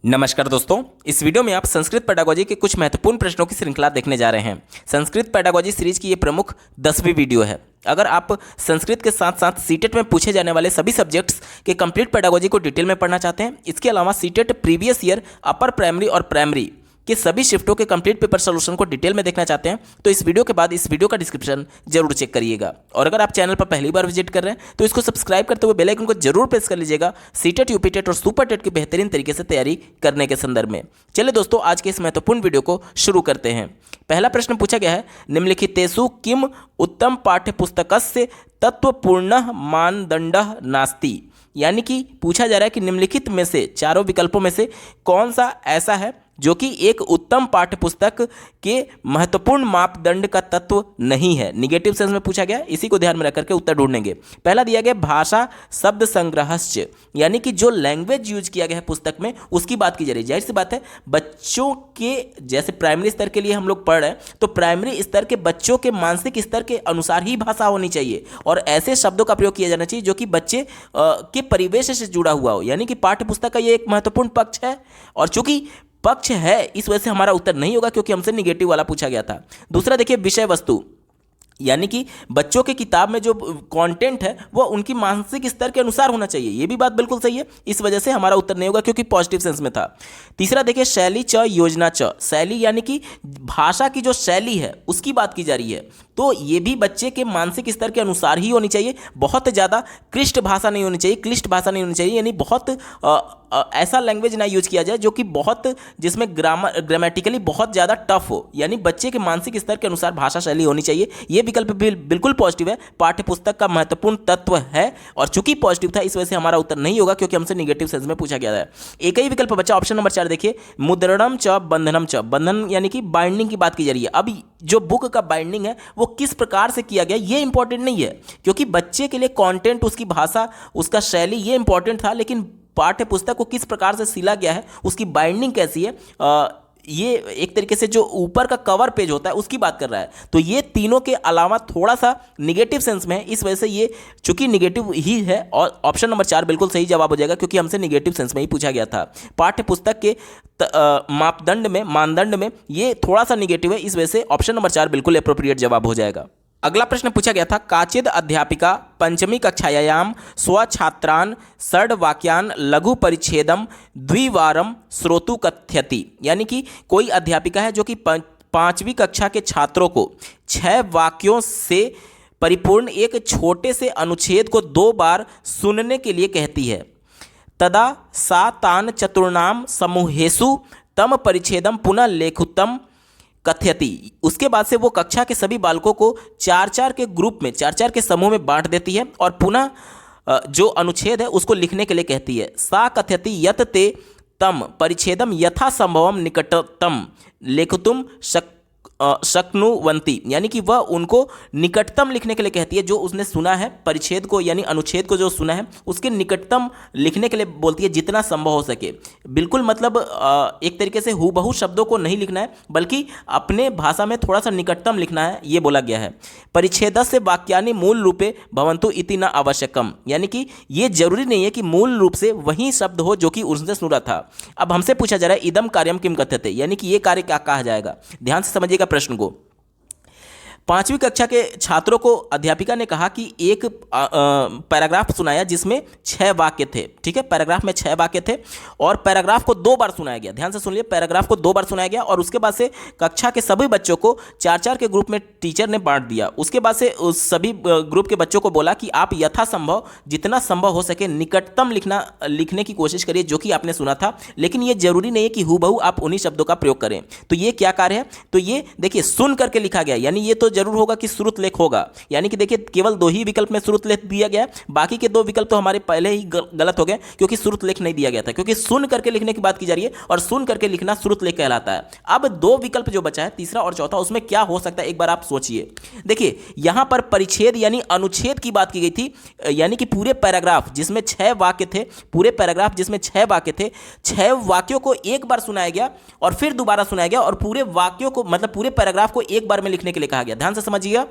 नमस्कार दोस्तों, इस वीडियो में आप संस्कृत पेडागोजी के कुछ महत्वपूर्ण प्रश्नों की श्रृंखला देखने जा रहे हैं। संस्कृत पेडागोजी सीरीज की ये प्रमुख 10वीं वीडियो है। अगर आप संस्कृत के साथ साथ सीटेट में पूछे जाने वाले सभी सब्जेक्ट्स के कंप्लीट पेडागोजी को डिटेल में पढ़ना चाहते हैं, इसके अलावा CTET previous year upper primary और प्राइमरी के सभी शिफ्टों के कंप्लीट पेपर सोल्यूशन को डिटेल में देखना चाहते हैं, तो इस वीडियो के बाद इस वीडियो का डिस्क्रिप्शन जरूर चेक करिएगा। और अगर आप चैनल पर पहली बार विजिट कर रहे हैं तो इसको सब्सक्राइब करते हुए बेल आइकन को जरूर प्रेस कर लीजिएगा, सीटेट, यूपीटेट और सुपर टेट की बेहतरीन तरीके से तैयारी करने के संदर्भ में। चलिए दोस्तों, आज के इस महत्वपूर्ण वीडियो को शुरू करते हैं। पहला प्रश्न पूछा गया है, निम्नलिखितेषु किम उत्तम पाठ्यपुस्तकस्य तत्वपूर्णः मानदंडः नास्ति। यानी कि पूछा जा रहा है कि निम्नलिखित में से चारों विकल्पों में से कौन सा ऐसा है जो कि एक उत्तम पाठ्यपुस्तक के महत्वपूर्ण मापदंड का तत्व नहीं है। निगेटिव सेंस में पूछा गया, इसी को ध्यान में रख करके उत्तर ढूंढेंगे। पहला दिया गया भाषा शब्द संग्रहश्च, यानी कि जो लैंग्वेज यूज किया गया है पुस्तक में उसकी बात की जा रही है। जाहिर सी बात है, बच्चों के जैसे प्राइमरी स्तर के लिए हम लोग पढ़ रहे हैं तो प्राइमरी स्तर के बच्चों के मानसिक स्तर के अनुसार ही भाषा होनी चाहिए और ऐसे शब्दों का प्रयोग किया जाना चाहिए जो कि बच्चे के परिवेश से जुड़ा हुआ हो। यानी कि पाठ्यपुस्तक का ये एक महत्वपूर्ण पक्ष है, और चूंकि पक्ष है इस वजह से हमारा उत्तर नहीं होगा क्योंकि हमसे निगेटिव वाला पूछा गया था। दूसरा देखिए विषय वस्तु, यानी कि बच्चों के किताब में जो कंटेंट है वो उनकी मानसिक स्तर के अनुसार होना चाहिए। ये भी बात बिल्कुल सही है, इस वजह से हमारा उत्तर नहीं होगा क्योंकि पॉजिटिव सेंस में था। तीसरा देखिए शैली च योजना च, शैली यानी कि भाषा की जो शैली है उसकी बात की जा रही है, तो ये भी बच्चे के मानसिक स्तर के अनुसार ही होनी चाहिए। बहुत ज़्यादा क्लिष्ट भाषा नहीं होनी चाहिए, क्लिष्ट भाषा नहीं होनी चाहिए, यानी बहुत ऐसा लैंग्वेज ना यूज किया जाए जो कि बहुत जिसमें ग्रामेटिकली बहुत ज़्यादा टफ हो। यानी बच्चे के मानसिक स्तर के अनुसार भाषा शैली होनी चाहिए। ये विकल्प बिल्कुल पॉजिटिव है, पाठ्यपुस्तक का महत्वपूर्ण तत्व है, और चूंकि पॉजिटिव था इस वजह से हमारा उत्तर नहीं होगा क्योंकि हमसे निगेटिव सेंस में पूछा गया है। एक ही विकल्प बचा, ऑप्शन नंबर 4 देखिए, मुद्रणम च बंधनम च, बंधन यानी कि बाइंडिंग की बात की जा रही है। अब जो बुक का बाइंडिंग है वो किस प्रकार से किया गया ये इंपॉर्टेंट नहीं है, क्योंकि बच्चे के लिए कंटेंट, उसकी भाषा, उसका शैली ये इंपॉर्टेंट था, लेकिन पाठ्य पुस्तक को किस प्रकार से सिला गया है, उसकी बाइंडिंग कैसी है, ये एक तरीके से जो ऊपर का कवर पेज होता है उसकी बात कर रहा है। तो ये तीनों के अलावा थोड़ा सा निगेटिव सेंस में है, इस वजह से ये चूंकि निगेटिव ही है और ऑप्शन नंबर 4 बिल्कुल सही जवाब हो जाएगा क्योंकि हमसे निगेटिव सेंस में ही पूछा गया था। पाठ्य पुस्तक के मापदंड में, मानदंड में ये थोड़ा सा निगेटिव है, इस वजह से ऑप्शन नंबर 4 बिल्कुल एप्रोप्रिएट जवाब हो जाएगा। अगला प्रश्न पूछा गया था, काचिद अध्यापिका पंचमी कक्षायाम स्वछात्रान षड वाक्यान लघु परिच्छेदम द्विवारम श्रोतु कथयति। यानी कि कोई अध्यापिका है जो कि 5वीं कक्षा के छात्रों को 6 वाक्यों से परिपूर्ण एक छोटे से अनुच्छेद को 2 बार सुनने के लिए कहती है। तदा सा तान चतुर्णाम समूहेषु तम परिच्छेदम पुनः लेखुतम कथयति। उसके बाद से वो कक्षा के सभी बालकों को 4-4 के ग्रुप में, 4-4 के समूह में बांट देती है और पुनः जो अनुच्छेद है उसको लिखने के लिए कहती है। सा कथयति यत ते तम परिच्छेदम यथा संभवम निकटतम लेखुतुम शक्नुवंती। यानी कि वह उनको निकटतम लिखने के लिए कहती है, जो उसने सुना है परिच्छेद को यानी अनुच्छेद को जो सुना है उसके निकटतम लिखने के लिए बोलती है जितना संभव हो सके। बिल्कुल मतलब एक तरीके से हूबहू शब्दों को नहीं लिखना है बल्कि अपने भाषा में थोड़ा सा निकटतम लिखना है, ये बोला गया है। परिच्छेदस्य वाक्यानि मूल रूपे भवन्तु इति न आवश्यकम, यानी कि ये जरूरी नहीं है कि मूल रूप से वही शब्द हो जो कि उसने सुना था। अब हमसे पूछा जा रहा है इदम कार्यम किम कथ्यते, यानी कि ये कार्य क्या कहा जाएगा। ध्यान से समझिएगा प्रश्न को। 5वीं कक्षा के छात्रों को अध्यापिका ने कहा कि एक पैराग्राफ सुनाया जिसमें 6 वाक्य थे। ठीक है, पैराग्राफ में 6 वाक्य थे और पैराग्राफ को 2 बार सुनाया गया। ध्यान से सुन लिए, पैराग्राफ को 2 बार सुनाया गया और उसके बाद से कक्षा के सभी बच्चों को 4-4 के ग्रुप में टीचर ने बांट दिया। उसके बाद से उस सभी ग्रुप के बच्चों को बोला कि आप यथासंभव जितना संभव हो सके निकटतम लिखने की कोशिश करिए जो कि आपने सुना था, लेकिन ये जरूरी नहीं है कि हूबहू आप उन्हीं शब्दों का प्रयोग करें। तो ये क्या कार्य है, तो ये देखिए सुन करके लिखा गया, यानी ये तो जरूर होगा कि श्रुत लेख होगा। यानी कि देखिए केवल 2 ही विकल्प में श्रुत लेख दिया गया है, बाकी के 2 विकल्प तो हमारे पहले ही गलत हो गए क्योंकि श्रुत लेख नहीं दिया गया था, क्योंकि सुन करके लिखने की बात की जा रही है और सुन करके लिखना श्रुत लेख कहलाता है। अब 2 विकल्प जो बचा है, तीसरा और चौथा, उसमें क्या हो सकता है एक बार आप सोचिए। देखिए यहां पर परिच्छेद यानी अनुच्छेद की बात की गई थी, यानी कि पूरे पैराग्राफ जिसमें 6 वाक्य थे, पूरे पैराग्राफ जिसमें 6 वाक्य थे, 6 वाक्यों को एक बार सुनाया गया और फिर दोबारा सुनाया गया और पूरे वाक्यों को मतलब पूरे पैराग्राफ को एक बार में लिखने के लिए कहा गया। ध्यान से समझिएगा,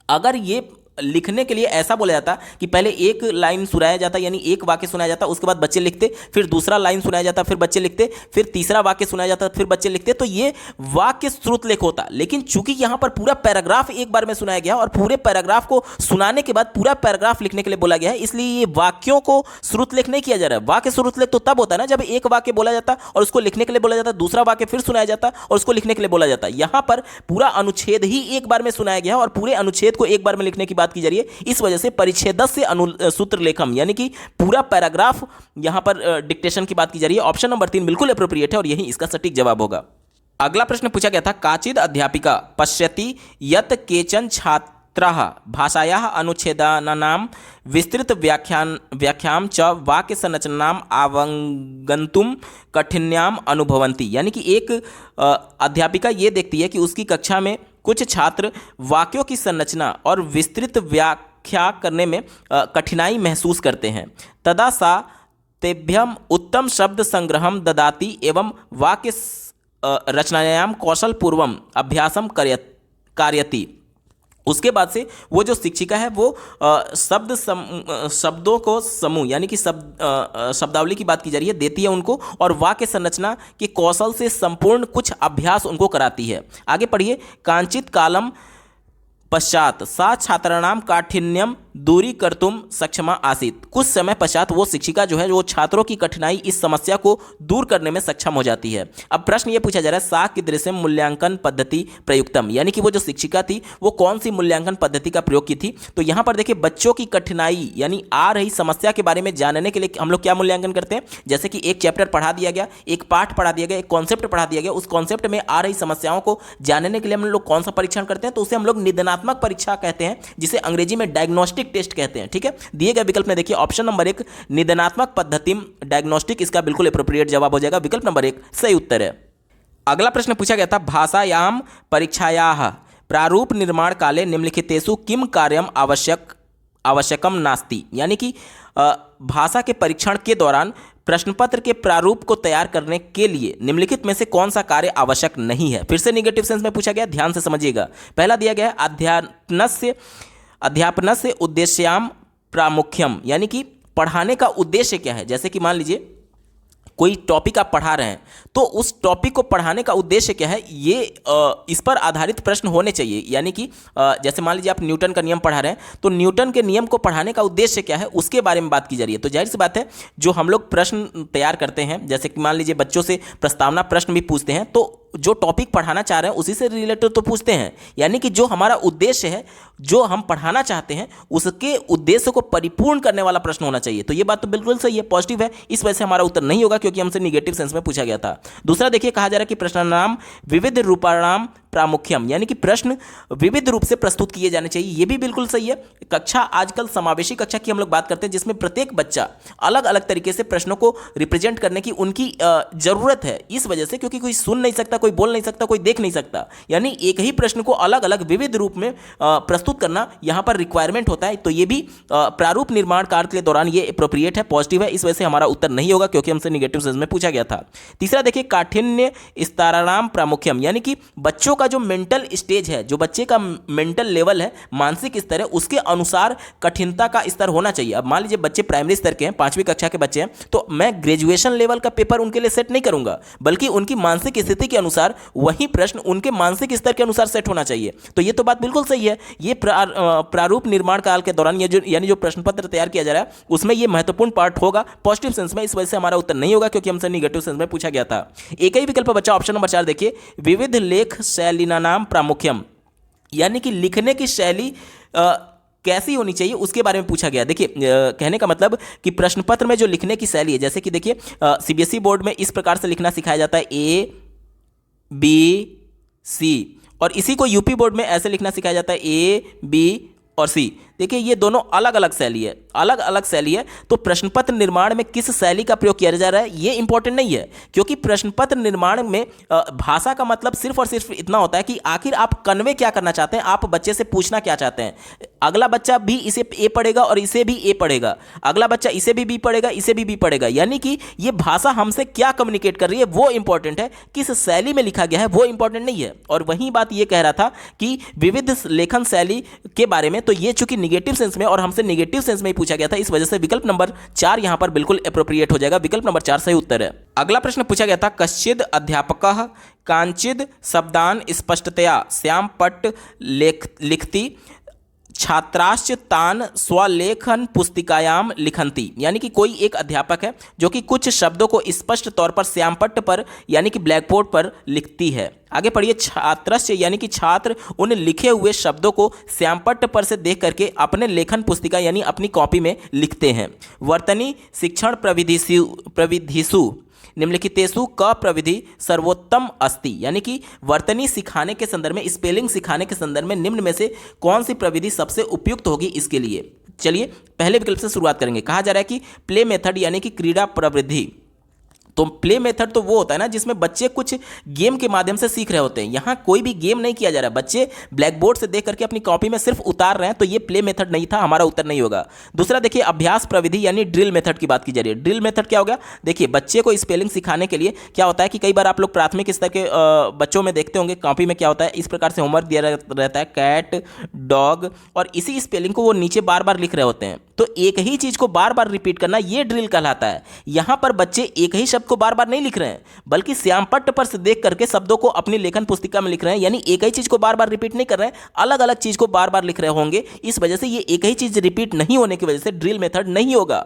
अगर ये लिखने के लिए ऐसा बोला जाता कि पहले एक लाइन सुनाया जाता, यानी एक वाक्य सुनाया जाता, उसके बाद बच्चे लिखते, फिर दूसरा लाइन सुनाया जाता, फिर बच्चे लिखते, फिर तीसरा वाक्य सुनाया जाता, फिर बच्चे लिखते, तो ये वाक्य श्रुतलेख होता। लेकिन चूंकि यहां पर पूरा पैराग्राफ एक बार में सुनाया गया और पूरे पैराग्राफ को सुनाने के बाद पूरा पैराग्राफ लिखने के लिए बोला गया है, इसलिए ये वाक्यों को श्रुतलेख नहीं किया जा रहा है। वाक्य श्रुतलेख तो तब होता है ना जब एक वाक्य बोला जाता और उसको लिखने के लिए बोला जाता, दूसरा वाक्य फिर सुनाया जाता और उसको लिखने के लिए बोला जाता। यहां पर पूरा अनुच्छेद ही एक बार में सुनाया गया और पूरे अनुच्छेद को एक बार में लिखने की बात की जा रही है। इस वजह से परिच्छेदस्य सूत्रलेखम यानी कि पूरा पैराग्राफ यहां पर डिक्टेशन की बात की जा रही है। ऑप्शन नंबर 3 बिल्कुल एप्रोप्रिएट है और यही इसका सटीक जवाब होगा। अगला प्रश्न पूछा गया था, काचिद अध्यापिका पश्यति यत् केचन छात्राः भाषायाः अनुच्छेदानां विस्तृत व्याख्यां च वाक्य संरचनां अवगन्तुं कठिन्याम अनुभवन्ति। यानी कि एक अध्यापिका ये देखती है कि उसकी कक्षा में कुछ छात्र वाक्यों की संरचना और विस्तृत व्याख्या करने में कठिनाई महसूस करते हैं। तदा सा तेभ्यम उत्तम शब्द संग्रहम ददाति एवं वाक्य रचनायाम कौशल पूर्वम अभ्यासम कार्यति। उसके बाद से वो जो शिक्षिका है वो शब्दों को समूह यानी कि शब्दावली की बात की जा रही है, देती है उनको और वाक्य संरचना के कौशल से संपूर्ण कुछ अभ्यास उनको कराती है। आगे पढ़िए, कांचित कालम पश्चात सा छात्राणाम काठिन्यम दूरी कर्तुम सक्षमा आसीत। कुछ समय पश्चात वो शिक्षिका जो है वो छात्रों की कठिनाई इस समस्या को दूर करने में सक्षम हो जाती है। अब प्रश्न ये पूछा जा रहा है, सा कीदृशम मूल्यांकन पद्धति प्रयुक्तम, यानी कि वो जो शिक्षिका थी वो कौन सी मूल्यांकन पद्धति का प्रयोग की थी। तो यहाँ पर देखिए, बच्चों की कठिनाई यानी आ रही समस्या के बारे में जानने के लिए हम लोग क्या मूल्यांकन करते हैं, जैसे कि एक चैप्टर पढ़ा दिया गया, एक पाठ पढ़ा दिया गया, एक कॉन्सेप्ट पढ़ा दिया गया, उस कॉन्सेप्ट में आ रही समस्याओं को जानने के लिए हम लोग कौन सा परीक्षण करते हैं, तो उसे हम लोग निदानात्मक परीक्षा कहते हैं, जिसे अंग्रेजी में डायग्नोस्टिक टेस्ट कहते हैं। ठीक है, दिए गए विकल्प में देखिए ऑप्शन नंबर 1 निदानात्मक पद्धति डायग्नोस्टिक, इसका बिल्कुल एप्रोप्रिएट जवाब हो जाएगा। विकल्प नंबर 1 सही उत्तर है। अगला प्रश्न पूछा गया था, भाषायाम परीक्षायाः प्रारूप निर्माण काले निम्नलिखितेषु किम कार्यम आवश्यकम नास्ति। यानी कि भाषा के परीक्षण के दौरान प्रश्न पत्र के प्रारूप को तैयार करने के लिए निम्नलिखित में से कौन सा कार्य आवश्यक नहीं है। फिर से निगेटिव सेंस में पूछा गया, ध्यान से समझिएगा। पहला दिया गया है अध्यापनस्य उद्देश्याम प्रामुख्यम, यानी कि पढ़ाने का उद्देश्य क्या है। जैसे कि मान लीजिए कोई टॉपिक आप पढ़ा रहे हैं तो उस टॉपिक को पढ़ाने का उद्देश्य क्या है, ये इस पर आधारित प्रश्न होने चाहिए। यानी कि जैसे मान लीजिए आप न्यूटन का नियम पढ़ा रहे हैं तो न्यूटन के नियम को पढ़ाने का उद्देश्य क्या है उसके बारे में बात की जा रही है। तो जाहिर सी बात है जो हम लोग प्रश्न तैयार करते हैं, जैसे कि मान लीजिए बच्चों से प्रस्तावना प्रश्न भी पूछते हैं, तो जो टॉपिक पढ़ाना चाह रहे हैं उसी से रिलेटेड तो पूछते हैं। यानी कि जो हमारा उद्देश्य है, जो हम पढ़ाना चाहते हैं, उसके उद्देश्य को परिपूर्ण करने वाला प्रश्न होना चाहिए। तो ये बात तो बिल्कुल सही है, पॉजिटिव है। इस वजह से हमारा उत्तर नहीं होगा क्योंकि हमसे निगेटिव सेंस में पूछा गया था। दूसरा देखिए, कहा जा रहा है कि प्रश्नानाम विविध रूपाणाम प्रामुख्यम, यानी कि प्रश्न विविध रूप से प्रस्तुत किए जाने चाहिए। ये भी बिल्कुल सही है। कक्षा आजकल समावेशी कक्षा की हम लोग बात करते हैं, जिसमें प्रत्येक बच्चा अलग अलग तरीके से प्रश्नों को रिप्रेजेंट करने की उनकी जरूरत है। इस वजह से क्योंकि कोई सुन नहीं सकता, कोई बोल नहीं सकता, कोई देख नहीं सकता, यानी एक ही प्रश्न को अलग अलग विविध रूप में प्रस्तुत करना यहाँ पर रिक्वायरमेंट होता है। तो ये भी प्रारूप निर्माण कार्य के दौरान ये अप्रोप्रिएट है, पॉजिटिव है। इस वजह से हमारा उत्तर नहीं होगा क्योंकि हमसे निगेटिव सेंस में पूछा गया था। तीसरा देखिए, काठिन्य स्तराणाम प्रामुख्यम, यानी कि बच्चों का जो मेंटल स्टेज है, जो बच्चे का मेंटल लेवल है, मानसिक स्तर है, उसके अनुसार कठिनता का स्तर होना चाहिए। अब मान लीजिए बच्चे प्राइमरी स्तर के हैं, 5वीं कक्षा के बच्चे हैं, तो मैं ग्रेजुएशन लेवल का पेपर उनके लिए सेट नहीं करूंगा, बल्कि उनकी मानसिक स्थिति के अनुसार वही प्रश्न उनके मानसिक स्तर के अनुसार सेट होना चाहिए। तो ये तो बात बिल्कुल सही है। ये प्रारूप निर्माण काल के दौरान यानी जो प्रश्न पत्र तैयार किया जा रहा है उसमें ये महत्वपूर्ण पार्ट होगा पॉजिटिव सेंस में। इस वजह से हमारा उत्तर नहीं होगा क्योंकि हमसे निगेटिव सेंस में पूछा गया था। एक ही विकल्प बचा ऑप्शन नंबर 4 देखिए, विविध लेख शैलीना नाम प्रामुख्यम, यानी कि लिखने की शैली कैसी होनी चाहिए उसके बारे में पूछा गया। देखिए कहने का मतलब कि प्रश्न पत्र में जो लिखने की शैली है, जैसे कि देखिए सीबीएसई बोर्ड में इस प्रकार से लिखना सिखाया जाता है A B C, और इसी को यूपी बोर्ड में ऐसे लिखना सिखाया जाता है A B और C। देखिए ये दोनों अलग अलग शैली है, अलग अलग शैली है। तो प्रश्न पत्र निर्माण में किस शैली का प्रयोग किया जा रहा है ये इंपॉर्टेंट नहीं है, क्योंकि प्रश्न पत्र निर्माण में भाषा का मतलब सिर्फ और सिर्फ इतना होता है कि आखिर आप कन्वे क्या करना चाहते हैं, आप बच्चे से पूछना क्या चाहते हैं। अगला बच्चा भी इसे ए पढ़ेगा और इसे भी ए पढ़ेगा, अगला बच्चा इसे भी बी पढ़ेगा, इसे भी बी पढ़ेगा, यानी कि ये भाषा हमसे क्या कम्युनिकेट कर रही है वो इंपॉर्टेंट है, किस शैली में लिखा गया है वो इंपॉर्टेंट नहीं है। और वही बात ये कह रहा था कि विविध लेखन शैली के बारे में, तो ये चूंकि निगेटिव सेंस में और हमसे निगेटिव सेंस में ही पूछा गया था, इस वजह से विकल्प नंबर 4 यहां पर बिल्कुल एप्रोप्रिएट हो जाएगा। विकल्प नंबर 4 सही उत्तर है। अगला प्रश्न पूछा गया था कश्चिद अध्यापकः कांचिद शब्दान स्पष्टतया श्यामपट्ट लिखति छात्राश्च तान स्वलेखन पुस्तिकायाम लिखन्ति, यानी कि कोई एक अध्यापक है जो कि कुछ शब्दों को स्पष्ट तौर पर श्यामपट्ट पर यानी कि ब्लैक बोर्ड पर लिखती है। आगे पढ़िए, छात्रस्य यानी कि छात्र उन लिखे हुए शब्दों को श्यामपट्ट पर से देख करके अपने लेखन पुस्तिका यानी अपनी कॉपी में लिखते हैं। वर्तनी शिक्षण प्रविधिषु निम्नलिखितेषु क प्रविधि सर्वोत्तम अस्ति, यानी कि वर्तनी सिखाने के संदर्भ में, स्पेलिंग सिखाने के संदर्भ में निम्न में से कौन सी प्रविधि सबसे उपयुक्त होगी इसके लिए। चलिए पहले विकल्प से शुरुआत करेंगे। कहा जा रहा है कि प्ले मेथड यानी कि क्रीड़ा प्रवृत्ति। तो प्ले मेथड तो वो होता है ना जिसमें बच्चे कुछ गेम के माध्यम से सीख रहे होते हैं। यहाँ कोई भी गेम नहीं किया जा रहा है, बच्चे ब्लैक बोर्ड से देख करके अपनी कॉपी में सिर्फ उतार रहे हैं, तो ये प्ले मेथड नहीं था, हमारा उत्तर नहीं होगा। दूसरा देखिए, अभ्यास प्रविधि यानी ड्रिल मेथड की बात की जा रही है। ड्रिल मेथड क्या हो गया? देखिए बच्चे को स्पेलिंग सिखाने के लिए क्या होता है कि कई बार आप लोग प्राथमिक स्तर के बच्चों में देखते होंगे, कॉपी में क्या होता है, इस प्रकार से होमवर्क दिया रहता है कैट, डॉग, और इसी स्पेलिंग को वो नीचे बार बार लिख रहे होते हैं। तो एक ही चीज को बार बार रिपीट करना ये ड्रिल कहलाता है। यहां पर बच्चे एक ही शब्द को बार बार नहीं लिख रहे हैं, बल्कि श्यामपट्ट पर से देख करके शब्दों को अपनी लेखन पुस्तिका में लिख रहे हैं, यानी एक ही चीज को बार बार रिपीट नहीं कर रहे हैं, अलग अलग चीज को बार बार लिख रहे होंगे। इस वजह से ये एक ही चीज रिपीट नहीं होने की वजह से ड्रिल मेथड नहीं होगा।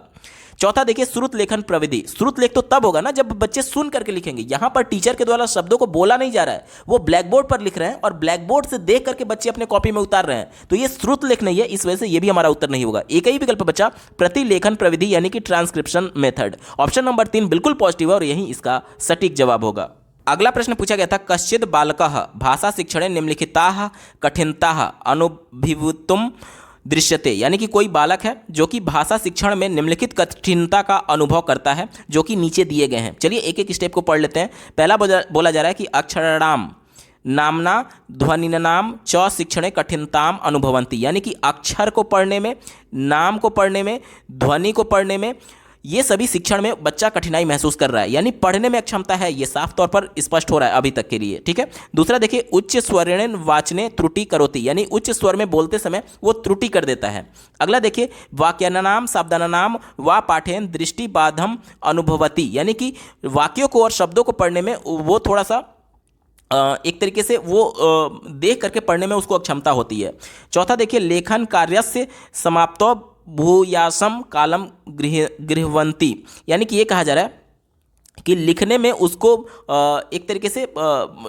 चौथा देखिए, श्रुत लेखन प्रविधि। श्रुत लेख तो तब होगा ना जब बच्चे सुन करके लिखेंगे। यहां पर टीचर के द्वारा शब्दों को बोला नहीं जा रहा है, वो ब्लैक बोर्ड पर लिख रहे हैं और ब्लैक बोर्ड से देख करके बच्चे अपने कॉपी में उतार रहे हैं, तो ये श्रुत लेख नहीं है, इस वजह से ये भी हमारा उत्तर नहीं होगा। एक ही विकल्प बचा, प्रतिलेखन प्रविधि यानी कि ट्रांसक्रिप्शन मेथड। ऑप्शन नंबर 3 बिल्कुल पॉजिटिव है और यही इसका सटीक जवाब होगा। अगला प्रश्न पूछा गया था कश्चिद बालकः भाषा शिक्षणे निम्नलिखिताः कठिनताः अनुभवितुं दृश्यते, यानी कि कोई बालक है जो कि भाषा शिक्षण में निम्नलिखित कठिनता का अनुभव करता है, जो कि नीचे दिए गए हैं। चलिए एक एक स्टेप को पढ़ लेते हैं। पहला बोला जा रहा है कि अक्षराणाम नामना ध्वनिनाम च शिक्षणे कठिनताम अनुभवंती, यानी कि अक्षर को पढ़ने में, नाम को पढ़ने में, ध्वनि को पढ़ने में, ये सभी शिक्षण में बच्चा कठिनाई महसूस कर रहा है, यानी पढ़ने में अक्षमता है, ये साफ तौर पर स्पष्ट हो रहा है अभी तक के लिए। ठीक है। दूसरा देखिए, उच्च स्वरेण वाचने त्रुटि करोति, यानी उच्च स्वर में बोलते समय वो त्रुटि कर देता है। अगला देखिए, वाक्यानाम शब्दानाम व पाठेन दृष्टि बाधम अनुभवती, यानी कि वाक्यों को और शब्दों को पढ़ने में वो थोड़ा सा एक तरीके से वो देख करके पढ़ने में उसको अक्षमता होती है। चौथा देखिए, लेखन कार्यस्य समाप्तो भूयासम कालम गृहवंती, यानी कि ये कहा जा रहा है कि लिखने में उसको एक तरीके से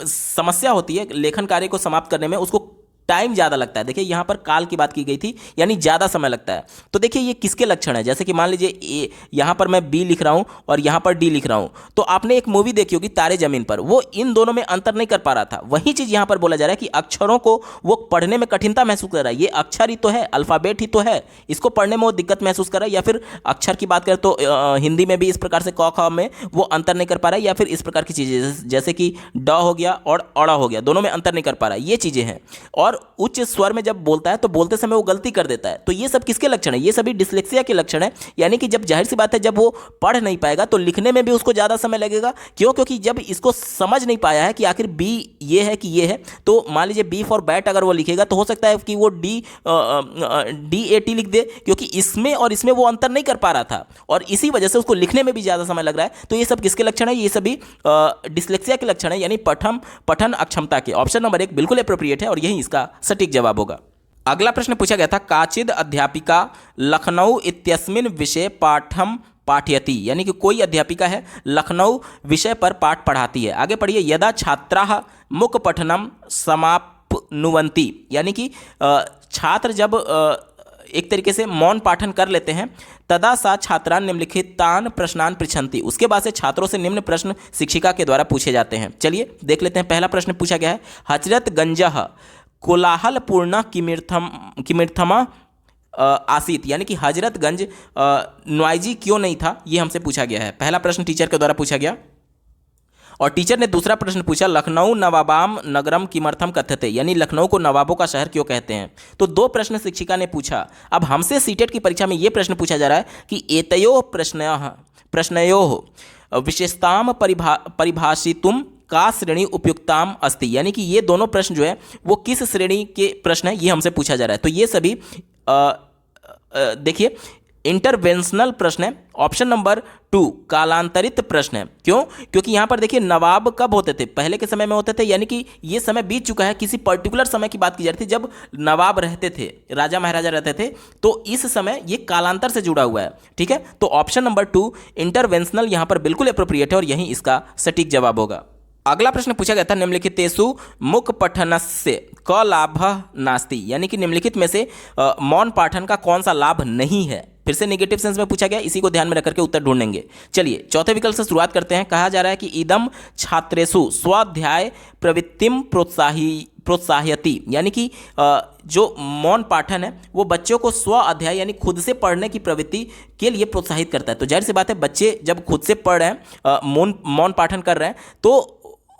समस्या होती है, लेखन कार्य को समाप्त करने में उसको टाइम ज़्यादा लगता है। देखिए यहाँ पर काल की बात की गई थी, यानी ज़्यादा समय लगता है। तो देखिए ये किसके लक्षण है, जैसे कि मान लीजिए यहाँ पर मैं बी लिख रहा हूँ और यहाँ पर डी लिख रहा हूँ, तो आपने एक मूवी देखी होगी तारे ज़मीन पर, वो इन दोनों में अंतर नहीं कर पा रहा था। वही चीज़ यहाँ पर बोला जा रहा है कि अक्षरों को वो पढ़ने में कठिनता महसूस कर रहा है। ये अक्षर ही तो है, अल्फ़ाबेट ही तो है, इसको पढ़ने में वो दिक्कत महसूस कर रहा है। या फिर अक्षर की बात करें तो हिंदी में भी इस प्रकार से क ख में वो अंतर नहीं कर पा रहा है, या फिर इस प्रकार की चीज़ें जैसे कि ड हो गया और अड़ा हो गया, दोनों में अंतर नहीं कर पा रहा है, ये चीज़ें हैं। और उच्च स्वर में जब बोलता है तो बोलते समय वो गलती कर देता है। तो ये सब किसके लक्षण है? ये सभी डिस्लेक्सिया के लक्षण है, यानी कि जब जाहिर सी बात है जब वो पढ़ नहीं पाएगा तो लिखने में भी उसको ज़्यादा समय लगेगा। क्यों? क्योंकि जब इसको समझ नहीं पाया है कि आखिर बी ये है कि ये है, तो मान लीजिए बी फॉर बैट अगर वो लिखेगा तो हो सकता है कि वो DAT लिख दे, क्योंकि इसमें और इसमें वो अंतर नहीं कर पा रहा था और इसी वजह से उसको लिखने में भी ज़्यादा समय लग रहा है। तो ये सब किसके लक्षण है? ये सभी डिस्लेक्सिया के लक्षण है, यानी पठन अक्षमता के। ऑप्शन नंबर 1 बिल्कुल एप्रोप्रिएट है और यही इसका सटीक जवाब होगा। अगला प्रश्न पूछा गया था काचिद अध्यापिका लखनऊ इत्यस्मिन् विषय पाठम पाठयति, यानी कि कोई अध्यापिका है लखनऊ विषय पर पाठ पढ़ाती है। आगे पढ़िए, यदा छात्राः मुक पठनम समाप्नुवन्ति, यानी कि छात्र जब एक तरीके से मौन पाठन कर लेते हैं, तदा सा छात्रान निम्नलिखितान प्रश्नान पृच्छन्ति, उसके बाद से छात्रों से निम्न प्रश्न शिक्षिका के द्वारा पूछे जाते हैं। चलिए देख लेते हैं। पहला प्रश्न पूछा गया है, हजरतगंजः कोलाहलपूर्ण किमर्थमा आसित, यानी कि हजरतगंज नॉइजी क्यों नहीं था, ये हमसे पूछा गया है। पहला प्रश्न टीचर के द्वारा पूछा गया और टीचर ने दूसरा प्रश्न पूछा, लखनऊ नवाबाम नगरम किमर्थम कथ्यते, यानी लखनऊ को नवाबों का शहर क्यों कहते हैं। तो 2 प्रश्न शिक्षिका ने पूछा। अब हमसे सीटेट की परीक्षा में ये प्रश्न पूछा जा रहा है कि एतयोः प्रश्नयोः विशेषताम परिभाषितुम का श्रेणी उपयुक्ताम अस्ति, यानी कि ये दोनों प्रश्न जो है वो किस श्रेणी के प्रश्न है, ये हमसे पूछा जा रहा है। तो ये सभी देखिए इंटरवेंशनल प्रश्न है। ऑप्शन नंबर 2 कालांतरित प्रश्न है। क्यों? क्योंकि यहां पर देखिए नवाब कब होते थे, पहले के समय में होते थे, यानी कि ये समय बीत चुका है, किसी पर्टिकुलर समय की बात की जा रही थी जब नवाब रहते थे, राजा महाराजा रहते थे, तो इस समय ये कालांतर से जुड़ा हुआ है। ठीक है, तो ऑप्शन नंबर 2 इंटरवेंशनल यहां पर बिल्कुल अप्रोप्रिएट है और यही इसका सटीक जवाब होगा। अगला प्रश्न पूछा गया था निम्नलिखितेषु मुख पठनस्य क लाभः नास्ति, यानी कि निम्नलिखित में से मौन पाठन का कौन सा लाभ नहीं है। फिर से नेगेटिव सेंस में पूछा गया, इसी को ध्यान में रखकर के उत्तर ढूंढेंगे। चलिए चौथे विकल्प से शुरुआत करते हैं। कहा जा रहा है कि इदम छात्रेषु स्वाध्याय प्रवृत्तिम प्रोत्साहयति, यानी कि जो मौन पाठन है वो बच्चों को स्व अध्याय यानी खुद से पढ़ने की प्रवृत्ति के लिए प्रोत्साहित करता है। तो जाहिर सी बात है बच्चे जब खुद से पढ़ रहे हैं, मौन पाठन कर रहे हैं, तो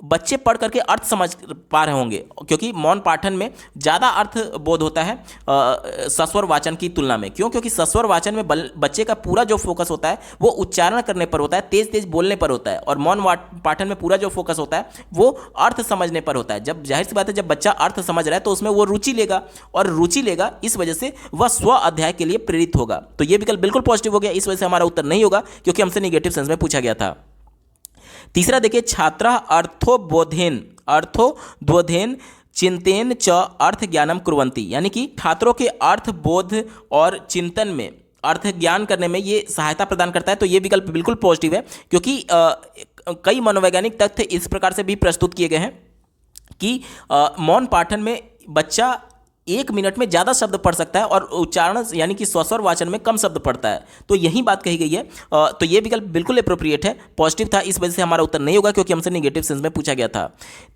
बच्चे पढ़ करके अर्थ समझ पा रहे होंगे, क्योंकि मौन पाठन में ज़्यादा अर्थ बोध होता है सस्वर वाचन की तुलना में। क्यों? क्योंकि सस्वर वाचन में बच्चे का पूरा जो फोकस होता है वो उच्चारण करने पर होता है, तेज तेज बोलने पर होता है, और मौन पाठन में पूरा जो फोकस होता है वो अर्थ समझने पर होता है। जब जाहिर सी बात है जब बच्चा अर्थ समझ रहा है तो उसमें वो रुचि लेगा, और रुचि लेगा इस वजह से वह स्व अध्याय के लिए प्रेरित होगा। तो ये विकल्प बिल्कुल पॉजिटिव हो गया, इस वजह से हमारा उत्तर नहीं होगा, क्योंकि हमसे निगेटिव सेंस में पूछा गया था। तीसरा देखिए छात्रा अर्थोद्बोधेन चिंतेन च अर्थ ज्ञानम कुर्वन्ति, यानी कि छात्रों के अर्थ बोध और चिंतन में, अर्थ ज्ञान करने में ये सहायता प्रदान करता है। तो ये विकल्प बिल्कुल पॉजिटिव है, क्योंकि कई मनोवैज्ञानिक तथ्य इस प्रकार से भी प्रस्तुत किए गए हैं कि मौन पाठन में बच्चा 1 मिनट में ज़्यादा शब्द पढ़ सकता है और उच्चारण यानी कि स्वस्वर वाचन में कम शब्द पढ़ता है। तो यही बात कही गई है। तो ये विकल्प बिल्कुल अप्रोप्रिएट है, पॉजिटिव था, इस वजह से हमारा उत्तर नहीं होगा, क्योंकि हमसे निगेटिव सेंस में पूछा गया था।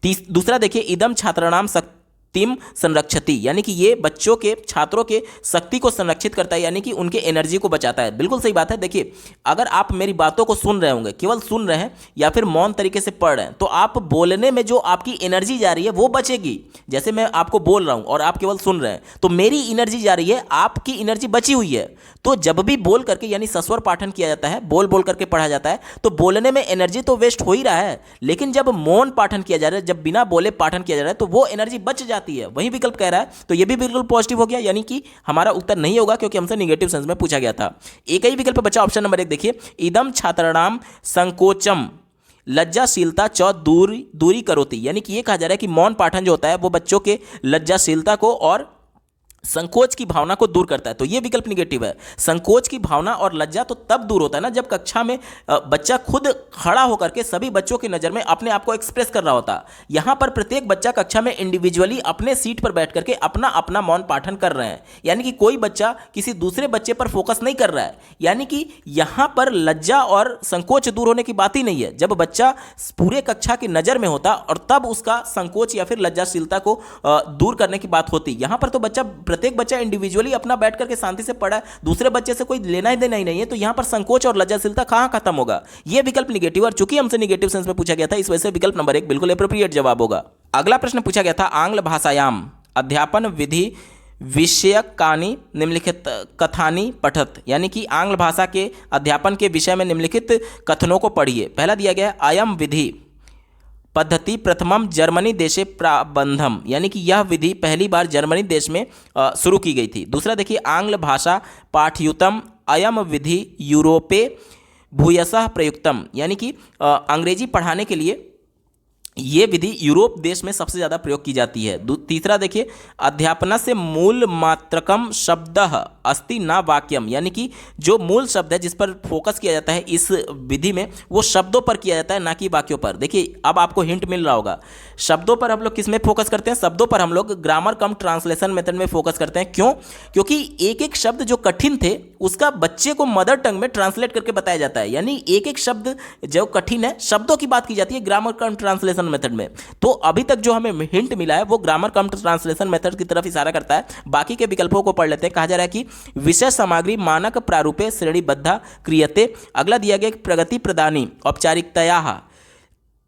दूसरा देखिए इदम छात्राणाम शक्तिम संरक्षति, यानी कि ये बच्चों के, छात्रों के शक्ति को संरक्षित करता है, यानी कि उनके एनर्जी को बचाता है। बिल्कुल सही बात है। देखिए अगर आप मेरी बातों को सुन रहे होंगे, केवल सुन रहे हैं या फिर मौन तरीके से पढ़ रहे हैं, तो आप बोलने में जो आपकी एनर्जी जा रही है वो बचेगी। जैसे मैं आपको बोल रहा हूं और आप केवल सुन रहे हैं, तो मेरी एनर्जी जा रही है, आपकी एनर्जी बची हुई है। तो जब भी बोल करके यानी सस्वर पाठन किया जाता है, बोल बोल करके पढ़ा जाता है, तो बोलने में एनर्जी तो वेस्ट हो ही रहा है, लेकिन जब मौन पाठन किया जा रहा है, जब बिना बोले पाठन किया जा रहा है, तो वो एनर्जी बच जाती है। वही विकल्प कह रहा है, तो ये भी बिल्कुल पॉजिटिव हो गया, यानी कि हमारा उत्तर नहीं होगा, क्योंकि हमसे निगेटिव सेंस में पूछा गया था। एक ही विकल्प बचा ऑप्शन नंबर 1। देखिए इदम छात्राणाम संकोचम लज्जाशीलता च दूरी करोति, यानी कि ये कहा जा रहा है कि मौन पाठन जो होता है वो बच्चों के लज्जाशीलता को और संकोच की भावना को दूर करता है। तो ये विकल्प निगेटिव है। संकोच की भावना और लज्जा तो तब दूर होता है ना जब कक्षा में बच्चा खुद खड़ा होकर के सभी बच्चों की नज़र में अपने आप को एक्सप्रेस कर रहा होता है। यहाँ पर प्रत्येक बच्चा कक्षा में इंडिविजुअली अपने सीट पर बैठ करके अपना अपना मौन पाठन कर रहे हैं, यानी कि कोई बच्चा किसी दूसरे बच्चे पर फोकस नहीं कर रहा है, यानी कि यहाँ पर लज्जा और संकोच दूर होने की बात ही नहीं है। जब बच्चा पूरे कक्षा की नज़र में होता और तब उसका संकोच या फिर लज्जाशीलता को दूर करने की बात होती। यहाँ पर तो प्रत्येक बच्चा इंडिविजुअली अपना बैठ करके शांति से पढ़ा है, दूसरे बच्चे से कोई लेना ही देना ही नहीं है, तो यहां पर संकोच और लज्जाशीलता कहां खत्म होगा। यह विकल्प निगेटिव, और चूंकि हमसे निगेटिव सेंस में पूछा गया था, इस वजह से विकल्प नंबर 1 बिल्कुल एप्रोप्रिएट जवाब होगा। अगला प्रश्न पूछा गया था आंग्ल भाषायाम अध्यापन विधि विषयकानि निम्नलिखित कथानि पठत, यानी कि आंग्ल भाषा के अध्यापन के विषय में निम्नलिखित कथनों को पढ़िए। पहला दिया गया अयम विधि पद्धति प्रथमम जर्मनी देशे प्राबंधम, यानी कि यह विधि पहली बार जर्मनी देश में शुरू की गई थी। दूसरा देखिए आंग्ल भाषा पाठयुतम अयम विधि यूरोपे भूयसः प्रयुक्तम, यानी कि अंग्रेजी पढ़ाने के लिए ये विधि यूरोप देश में सबसे ज़्यादा प्रयोग की जाती है। तीसरा देखिए अध्यापन से मूल मात्रकम शब्द अस्ति ना वाक्यम, यानी कि जो मूल शब्द है जिस पर फोकस किया जाता है इस विधि में, वो शब्दों पर किया जाता है, ना कि वाक्यों पर। देखिए अब आपको हिंट मिल रहा होगा, शब्दों पर हम लोग किस में फोकस करते हैं, शब्दों पर हम लोग ग्रामर कम ट्रांसलेशन मेथड में फोकस करते हैं। क्यों? क्योंकि एक एक शब्द जो कठिन थे उसका बच्चे को मदर टंग में ट्रांसलेट करके बताया जाता है, यानी एक एक शब्द जो कठिन है शब्दों की बात की जाती है ग्रामर कम ट्रांसलेशन मेथड में। तो अभी तक जो हमें हिंट मिला है वो ग्रामर कम ट्रांसलेशन मेथड की तरफ इशारा करता है। बाकी के विकल्पों को पढ़ लेते हैं। कहा जा रहा है कि विषय सामग्री मानक प्रारूपे श्रेणीबद्ध क्रियते। अगला दिया गया प्रगति प्रदानी औपचारिकतया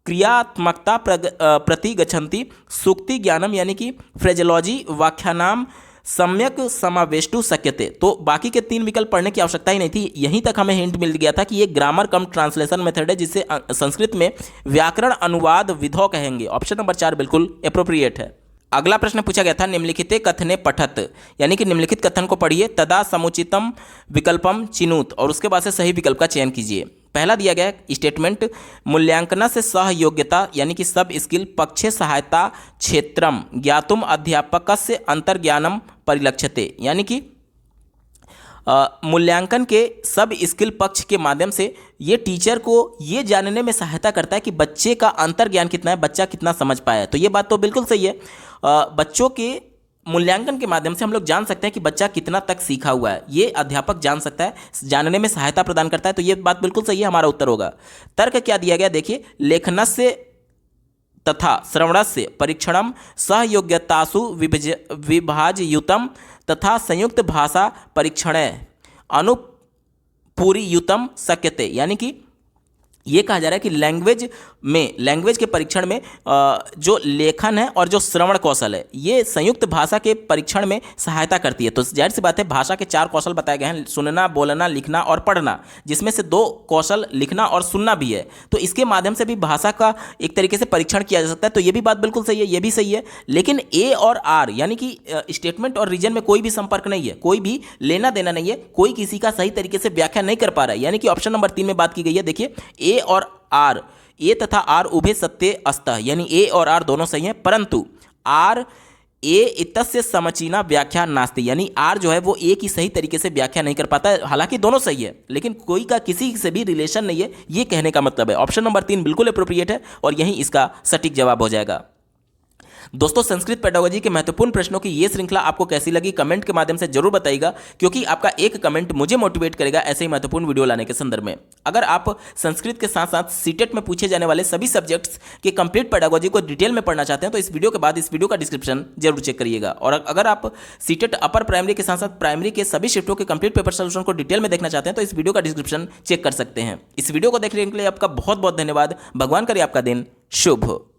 क्रियात्मकता प्रति गच्छन्ति सूक्ति ज्ञानम, यानी कि फ्रेजोलॉजी व्याख्यानाम सम्यक समावेष्टु शक्यते। तो बाकी के 3 विकल्प पढ़ने की आवश्यकता ही नहीं थी, यहीं तक हमें हिंट मिल गया था कि ये ग्रामर कम ट्रांसलेशन मेथड है, जिसे संस्कृत में व्याकरण अनुवाद विधौ कहेंगे। ऑप्शन नंबर 4 बिल्कुल एप्रोप्रिएट है। अगला प्रश्न पूछा गया था निम्नलिखिते कथने पठत, यानी कि निम्नलिखित कथन को पढ़िए, तदा समुचितम विकल्पम चिनुत, और उसके बाद से सही विकल्प का चयन कीजिए। पहला दिया गया स्टेटमेंट, मूल्यांकन से सह योग्यता यानी कि सब स्किल पक्षे सहायता क्षेत्रम ज्ञातुम अध्यापकस्य अंतर्ज्ञानम परिलक्ष्यते, यानी कि मूल्यांकन के सब स्किल पक्ष के माध्यम से ये टीचर को ये जानने में सहायता करता है कि बच्चे का अंतर्ज्ञान कितना है, बच्चा कितना समझ पाया है। तो ये बात तो बिल्कुल सही है। बच्चों के मूल्यांकन के माध्यम से हम लोग जान सकते हैं कि बच्चा कितना तक सीखा हुआ है, ये अध्यापक जान सकता है, जानने में सहायता प्रदान करता है। तो ये बात बिल्कुल सही है, हमारा उत्तर होगा। तर्क क्या दिया गया देखिए, लेखनस्य तथा श्रवणस्य परीक्षणम सहयोग्यतासु विभाजयुतम तथा संयुक्त भाषा परीक्षण अनुपूरीयुतम शक्यते, यानी कि ये कहा जा रहा है कि लैंग्वेज के परीक्षण में जो लेखन है और जो श्रवण कौशल है ये संयुक्त भाषा के परीक्षण में सहायता करती है। तो जाहिर सी बात है भाषा के 4 कौशल बताए गए हैं, सुनना, बोलना, लिखना और पढ़ना, जिसमें से 2 कौशल लिखना और सुनना भी है। तो इसके माध्यम से भी भाषा का एक तरीके से परीक्षण किया जा सकता है। तो ये भी बात बिल्कुल सही है, ये भी सही है। लेकिन ए और आर यानी कि स्टेटमेंट और रीजन में कोई भी संपर्क नहीं है, कोई भी लेना देना नहीं है, कोई किसी का सही तरीके से व्याख्या नहीं कर पा रहा है। यानी कि ऑप्शन नंबर 3 में बात की गई है। देखिए ए और आर, ए तथा आर उभय सत्य अस्तः, यानी ए और आर दोनों सही हैं, परंतु आर ए इतस्य समचीना व्याख्या नास्ति, यानी आर जो है वो ए की सही तरीके से व्याख्या नहीं कर पाता है। हालांकि दोनों सही है लेकिन कोई का किसी से भी रिलेशन नहीं है, ये कहने का मतलब है। ऑप्शन नंबर 3 बिल्कुल अप्रोप्रिएट है और यही इसका सटीक जवाब हो जाएगा। दोस्तों संस्कृत पेडागोजी के महत्वपूर्ण प्रश्नों की ये श्रृंखला आपको कैसी लगी कमेंट के माध्यम से जरूर बताइएगा, क्योंकि आपका एक कमेंट मुझे मोटिवेट करेगा ऐसे ही महत्वपूर्ण वीडियो लाने के संदर्भ में। अगर आप संस्कृत के साथ साथ सीटेट में पूछे जाने वाले सभी सब्जेक्ट्स के कंप्लीट पेडागोजी को डिटेल में पढ़ना चाहते हैं तो इस वीडियो के बाद इस वीडियो का डिस्क्रिप्शन जरूर चेक करिएगा। और अगर आप सीटेट अपर प्राइमरी के साथ साथ प्राइमरी के सभी शिफ्टों के कंप्लीट पेपर सोल्यूशन को डिटेल में देखना चाहते हैं तो इस वीडियो का डिस्क्रिप्शन चेक कर सकते हैं। इस वीडियो को देखने के लिए आपका बहुत बहुत धन्यवाद। भगवान करे आपका दिन शुभ हो।